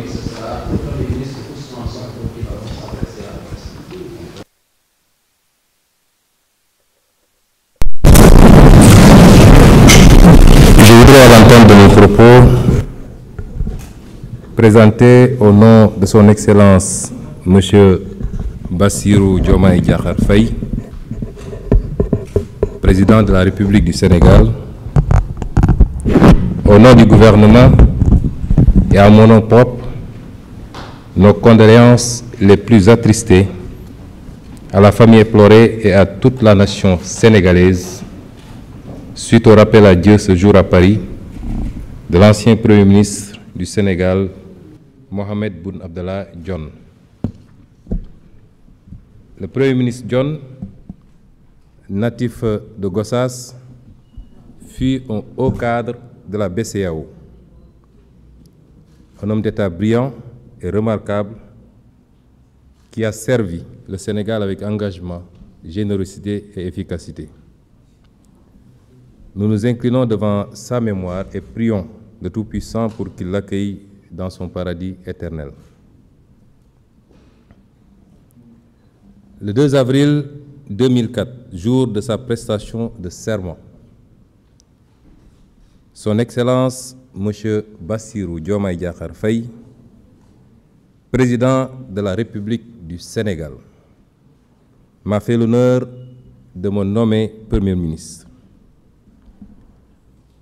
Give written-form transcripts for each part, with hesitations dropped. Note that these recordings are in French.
et ce sera le Premier ministre Ousmane Sonko qui va s'adresser à la presse. Je voudrais, à l'entente de mes propos, présenter au nom de son Excellence M. Bassirou Diomaye Diakhar Faye, président de la République du Sénégal, au nom du gouvernement et à mon nom propre, nos condoléances les plus attristées à la famille éplorée et à toute la nation sénégalaise suite au rappel à Dieu ce jour à Paris de l'ancien Premier ministre du Sénégal, Mohamed Boun Abdallah Dionne. Le Premier ministre Dionne, natif de Gossas, fut un haut cadre de la BCEAO, un homme d'État brillant et remarquable qui a servi le Sénégal avec engagement, générosité et efficacité. Nous nous inclinons devant sa mémoire et prions le Tout-Puissant pour qu'il l'accueille dans son paradis éternel. Le 2 avril 2004, jour de sa prestation de serment, Son Excellence M. Bassirou Diomaye Diakhar Faye, président de la République du Sénégal, m'a fait l'honneur de me nommer Premier ministre.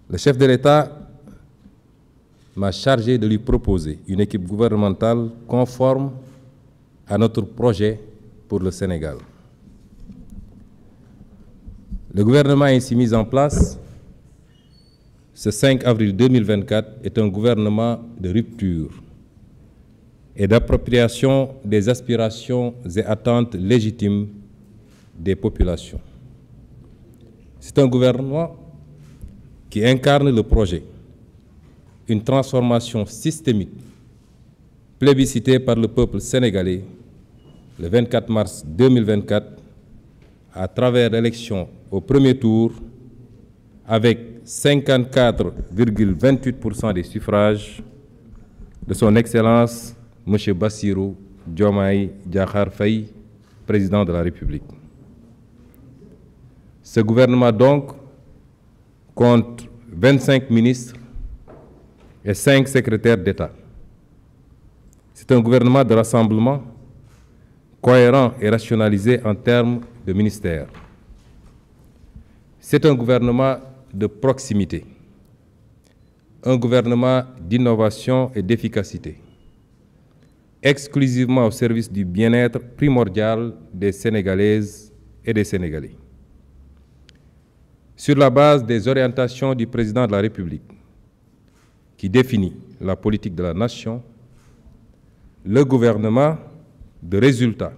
Le chef de l'État m'a chargé de lui proposer une équipe gouvernementale conforme à notre projet pour le Sénégal. Le gouvernement ainsi mis en place ce 5 avril 2024 est un gouvernement de rupture et d'appropriation des aspirations et attentes légitimes des populations. C'est un gouvernement qui incarne le projet, une transformation systémique plébiscitée par le peuple sénégalais le 24 mars 2024 à travers l'élection au premier tour avec 54,28% des suffrages de son Excellence M. Bassirou Diomaye Diakhar Faye, président de la République. Ce gouvernement donc compte 25 ministres et 5 secrétaires d'État. C'est un gouvernement de rassemblement cohérent et rationalisé en termes de ministères. C'est un gouvernement de proximité, un gouvernement d'innovation et d'efficacité, exclusivement au service du bien-être primordial des Sénégalaises et des Sénégalais. Sur la base des orientations du président de la République, qui définit la politique de la nation, le gouvernement de résultats,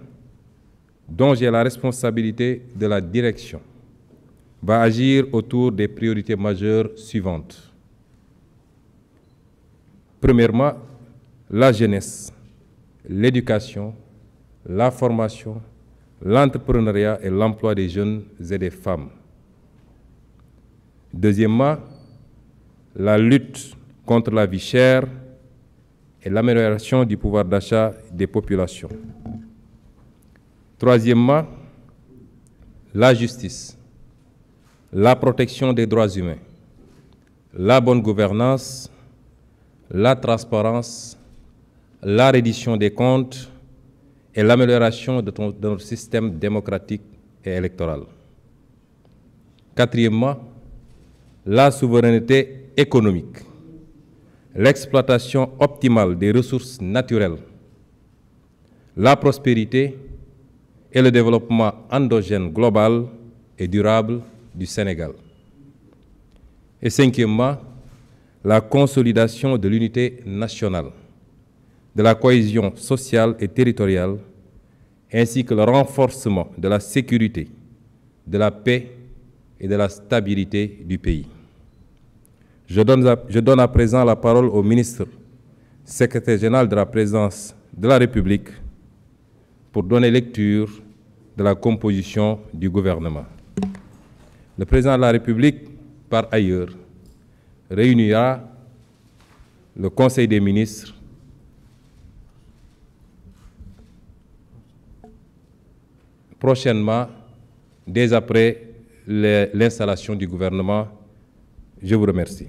dont j'ai la responsabilité de la direction, va agir autour des priorités majeures suivantes. Premièrement, la jeunesse, l'éducation, la formation, l'entrepreneuriat et l'emploi des jeunes et des femmes. Deuxièmement, la lutte contre la vie chère et l'amélioration du pouvoir d'achat des populations. Troisièmement, la justice, la protection des droits humains, la bonne gouvernance, la transparence, la reddition des comptes et l'amélioration de notre système démocratique et électoral. Quatrièmement, la souveraineté économique, l'exploitation optimale des ressources naturelles, la prospérité et le développement endogène global et durable du Sénégal. Et cinquièmement, la consolidation de l'unité nationale, de la cohésion sociale et territoriale, ainsi que le renforcement de la sécurité, de la paix et de la stabilité du pays. Je donne à présent la parole au ministre, secrétaire général de la présidence de la République, pour donner lecture de la composition du gouvernement. Le président de la République, par ailleurs, réunira le Conseil des ministres prochainement, dès après l'installation du gouvernement. Je vous remercie.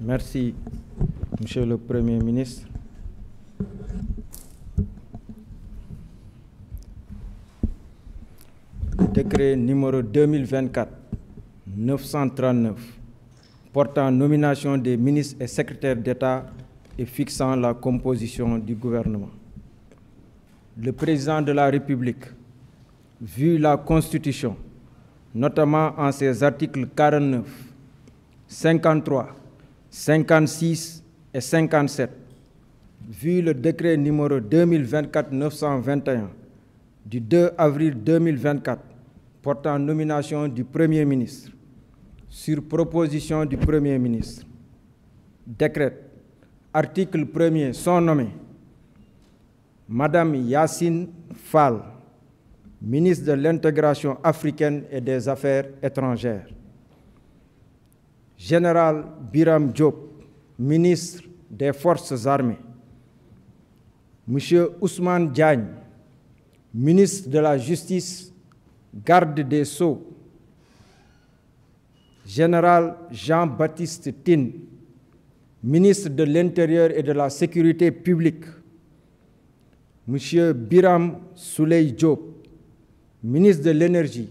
Merci, Monsieur le Premier ministre. Décret numéro 2024-939 portant nomination des ministres et secrétaires d'État et fixant la composition du gouvernement. Le président de la République, vu la Constitution, notamment en ses articles 49, 53, 56 et 57, vu le décret numéro 2024-921 du 2 avril 2024 portant nomination du Premier ministre, sur proposition du Premier ministre, décrète, article 1er, sont nommés Madame Yacine Fall, ministre de l'Intégration africaine et des Affaires étrangères, Général Biram Diop, ministre des Forces armées, Monsieur Ousmane Diagne, ministre de la Justice, garde des Sceaux, Général Jean-Baptiste Tine, ministre de l'Intérieur et de la Sécurité publique, Monsieur Biram Souley Diop, ministre de l'Énergie,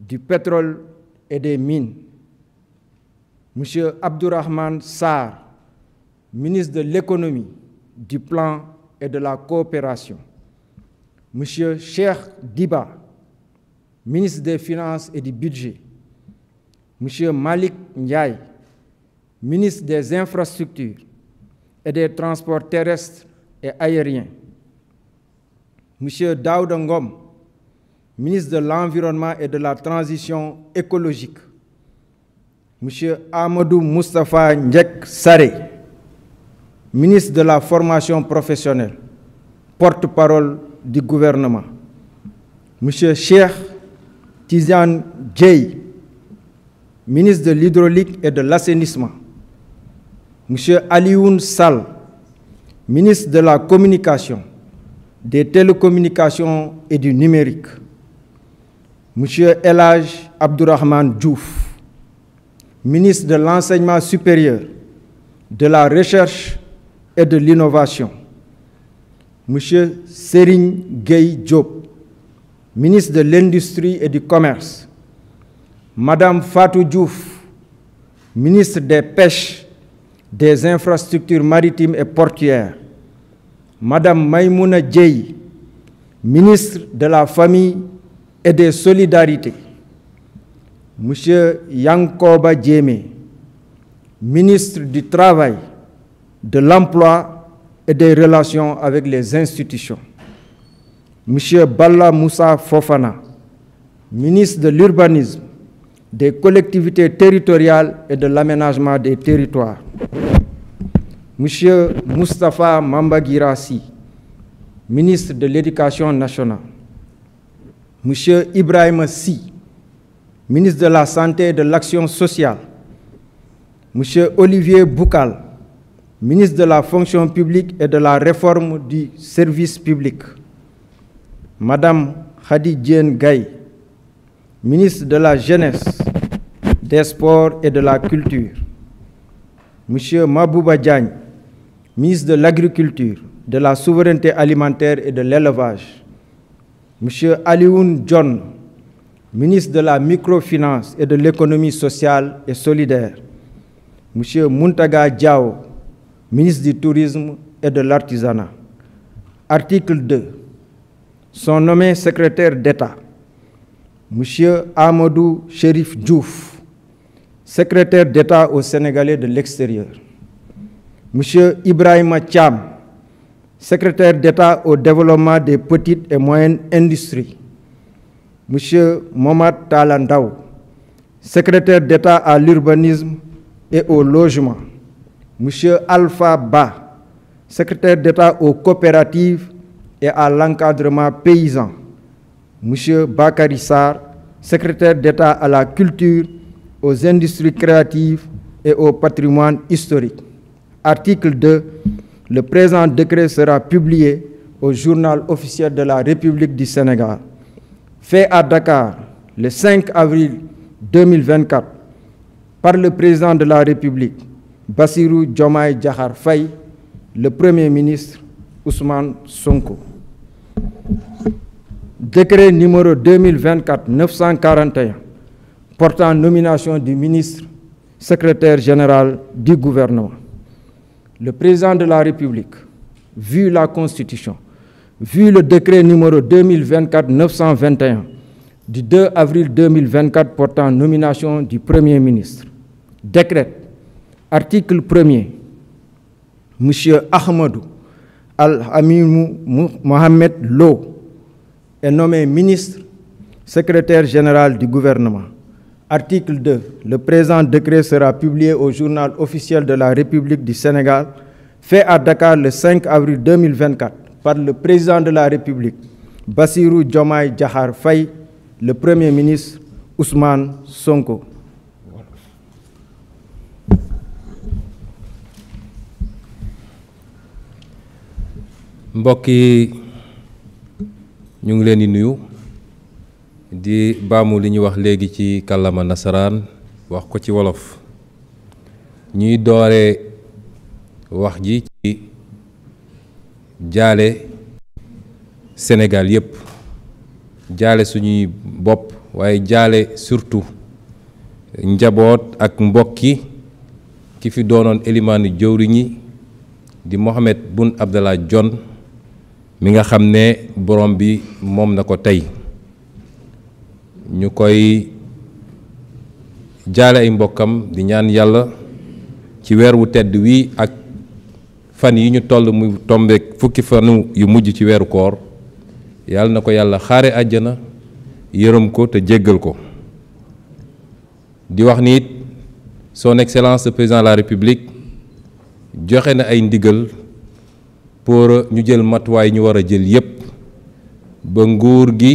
du Pétrole et des Mines, Monsieur Abdourahmane Sarr, ministre de l'Économie, du Plan et de la Coopération, Monsieur Cheikh Diba, ministre des Finances et du Budget, Monsieur Malik Ndiaye, ministre des Infrastructures et des Transports terrestres et aériens, Monsieur Daouda Ngom, ministre de l'Environnement et de la Transition écologique, Monsieur Amadou Moustapha Ndiek Saré, ministre de la Formation professionnelle, porte-parole du gouvernement, Monsieur Cheikh Tidiane Dièye, ministre de l'Hydraulique et de l'Assainissement, Monsieur Alioune Sall, ministre de la Communication, des Télécommunications et du Numérique, Monsieur El Hadj Abdourahmane Diouf, ministre de l'Enseignement supérieur, de la Recherche et de l'Innovation, Monsieur Serigne Gueye Diop, ministre de l'Industrie et du Commerce, Madame Fatou Diouf, ministre des Pêches, des Infrastructures maritimes et portuaires, Madame Maïmouna Dièye, ministre de la Famille et des Solidarités, Monsieur Yankoba Diémé, ministre du Travail, de l'Emploi et des Relations avec les institutions, Monsieur Balla Moussa Fofana, ministre de l'Urbanisme, des Collectivités territoriales et de l'Aménagement des territoires, Monsieur Moustapha Mambagirassi, ministre de l'Éducation nationale, Monsieur Ibrahima Sy, ministre de la Santé et de l'Action sociale, Monsieur Olivier Boukal, ministre de la Fonction publique et de la Réforme du service public, Madame Khady Diène Gaye, ministre de la Jeunesse, des Sports et de la Culture, Monsieur Mabouba Diagne, ministre de l'Agriculture, de la Souveraineté alimentaire et de l'Élevage, Monsieur Alioune John, ministre de la Microfinance et de l'Économie sociale et solidaire, Monsieur Muntaga Diao, ministre du Tourisme et de l'Artisanat. Article 2. Sont nommés secrétaires d'État Monsieur Amadou Chérif Diouf, secrétaire d'État aux Sénégalais de l'extérieur, Monsieur Ibrahima Thiam, secrétaire d'État au développement des petites et moyennes industries, Monsieur Momad Talandaou, secrétaire d'État à l'urbanisme et au logement, Monsieur Alpha Ba, secrétaire d'État aux coopératives et à l'encadrement paysan, Monsieur Bakary Sarr, secrétaire d'État à la culture, aux industries créatives et au patrimoine historique. Article 2. le présent décret sera publié au journal officiel de la République du Sénégal. Fait à Dakar le 5 avril 2024 par le président de la République, Bassirou Diomaye Diakhar Faye, le Premier ministre Ousmane Sonko. Décret numéro 2024-941 portant nomination du ministre secrétaire général du gouvernement. Le président de la République, vu la Constitution, vu le décret numéro 2024-921 du 2 avril 2024 portant nomination du Premier ministre, décrète, article 1er, M. Ahmadou Al-Amimou Mohamed Lo est nommé ministre secrétaire général du gouvernement. Article 2. Le présent décret sera publié au journal officiel de la République du Sénégal, fait à Dakar le 5 avril 2024 par le président de la République, Bassirou Diomaye Diakhar Faye, le Premier ministre Ousmane Sonko. mbokk yi ñu ngi leen di nuyu di baamu li ñu wax léegi ci kàllaama nasaraan wax ko ci wolof ñuy doore wax ji ci jaale Sénégal yépp jaale suñuy bopp waaye jaale surtout njaboot ak mbokki ki fi doonoon élimaanu jëwriñi di Mohamed Boun Abdallah Dionne mi nga xam ne borom bi moom na ko tey ñu koy jaale ay mbokkam di ñaan yàlla ci weer wu tedd wi ak fan yi ñu toll mu tombeek fukki fanu yu mujj ci weeru koor yàlla na ko yàlla xaare àjjana yërëm ko te jéggal ko di wax ni it son excellence le président de la république joxe na ay ndigal pour ñu jël matuwaay ñu war a jël yépp ba nguur gi